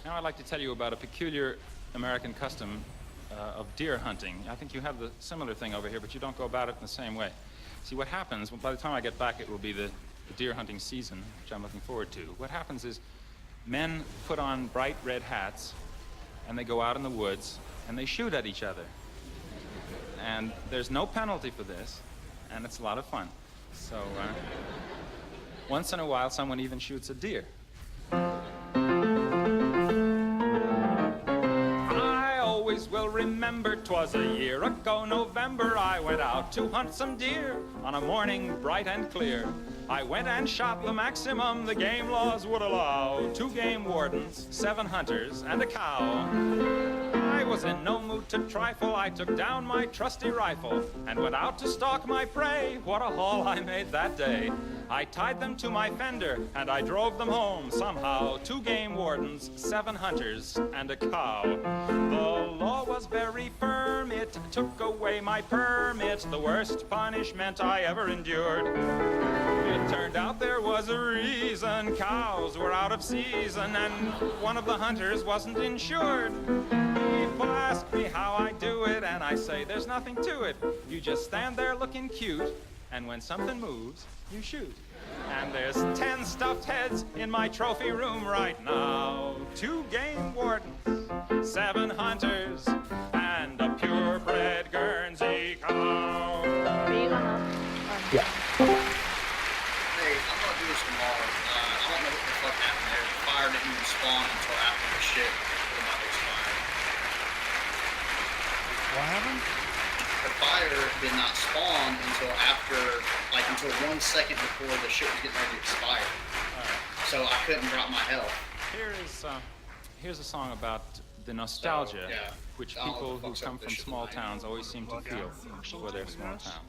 Now I'd like to tell you about a peculiar American custom of deer hunting. I think you have the similar thing over here, but you don't go about it in the same way. See, what happens, by the time I get back, it will be the deer hunting season, which I'm looking forward to. What happens is men put on bright red hats, and they go out in the woods, and they shoot at each other. And there's no penalty for this, and it's a lot of fun. So, once in a while, someone even shoots a deer. I always will remember 'twas a year ago November I went out to hunt some deer on a morning bright and clear. I went and shot the maximum the game laws would allow. 2 game wardens, 7 hunters, and a cow. I was in no mood to trifle. I took down my trusty rifle and went out to stalk my prey. What a haul I made that day. I tied them to my fender and I drove them home somehow. 2 game wardens, 7 hunters, and a cow. The law was very firm. It took away my permit. The worst punishment I ever endured. It turned out there was a reason. Cows were out of season and one of the hunters wasn't insured. People ask me how I do it and I say there's nothing to it. You just stand there looking cute and when something moves, you shoot. And there's 10 stuffed heads in my trophy room right now. 2 game wardens, 7 hunters, and a purebred Guernsey cow. Are you gonna? Yeah. Hey, I'm gonna do this tomorrow. I don't know what the fuck happened there. The fire didn't even spawn until after the shit was about to expire. What happened? The fire did not spawn until after, like until 1 second before the shit was getting ready to expire. So I couldn't drop my health. Here's a song about the nostalgia yeah. which I don't know people what the who fuck's come up from this shit small tonight. towns always seem to feel for their small town.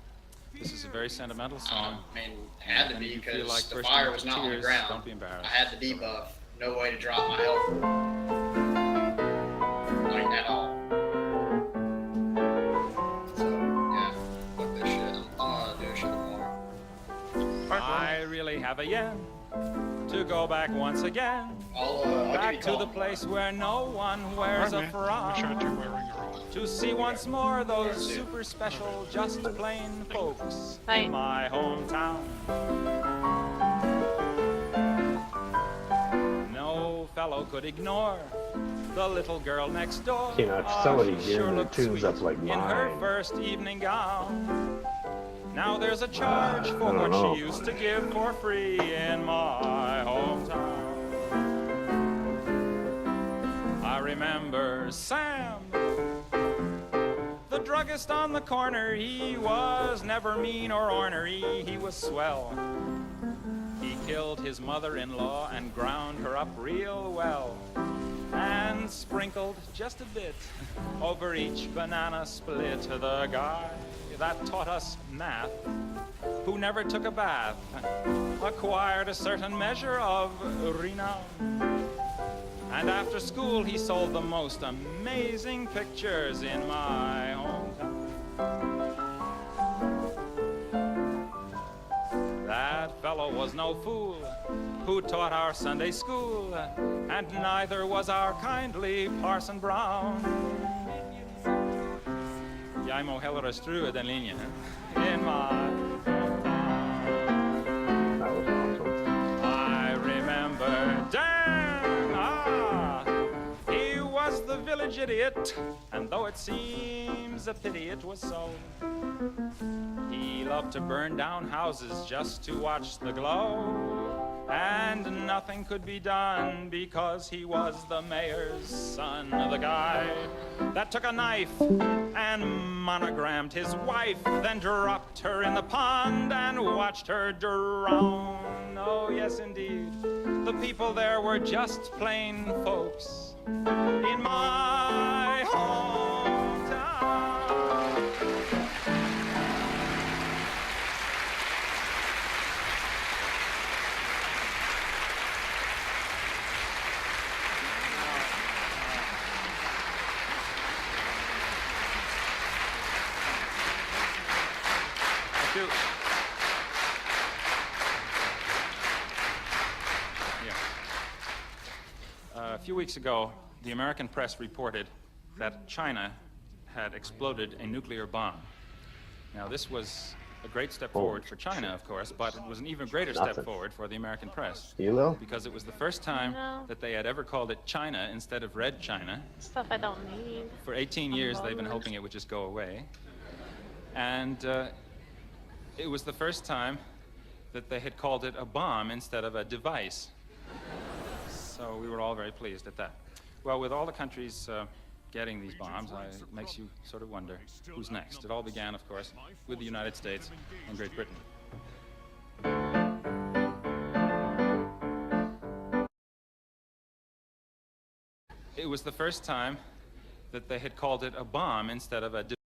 This is a very sentimental song. I mean, it had to and be if you feel because like the bursting fire into was not on the tears, ground. don't be embarrassed. I had the debuff. No way to drop my health. Like at all. So yeah, fuck this shit. I'm gonna do this shit tomorrow. I really have a yen to go back once again. I'll give you Back a to call. the place where no one wears a Alright, man. Make sure that frock. you're wearing your own. To see once more those super special, just plain folks Hi. in my hometown. No fellow could ignore the little girl next door. You know, if Ah, somebody she gearing their looked tunes sweet up like in her mine. first evening gown. Now there's a charge for I don't what know. she used to give for free in my hometown. I remember Sam, the druggist on the corner. He was never mean or ornery, he was swell. He killed his mother-in-law and ground her up real well, and sprinkled just a bit over each banana split. The guy that taught us math, who never took a bath, acquired a certain measure of renown. And after school he sold the most amazing pictures in my hometown. That fellow was no fool who taught our Sunday school, and neither was our kindly Parson Brown. Jag må hellre strua den linjen in my hometown. That was awesome. I remember Dan, he was the village idiot, and though it seems a pity it was so, he loved to burn down houses just to watch the glow, and nothing could be done because he was the mayor's son. The guy that took a knife and monogrammed his wife, then dropped her in the pond and watched her drown. Oh yes indeed, the people there were just plain folks in my hometown. Thank you. A few weeks ago, the American press reported that China had exploded a nuclear bomb. Now, this was a great step forward for China, of course, but it was an even greater step forward for the American press. You know? Because it was the first time that they had ever called it China instead of Red China. Stuff I don't need. For 18 years, they've been hoping it would just go away. And it was the first time that they had called it a bomb instead of a device. So we were all very pleased at that. Well, with all the countries getting these bombs, it makes you sort of wonder who's next. It all began, of course, with the United States and Great Britain. It was the first time that they had called it a bomb instead of a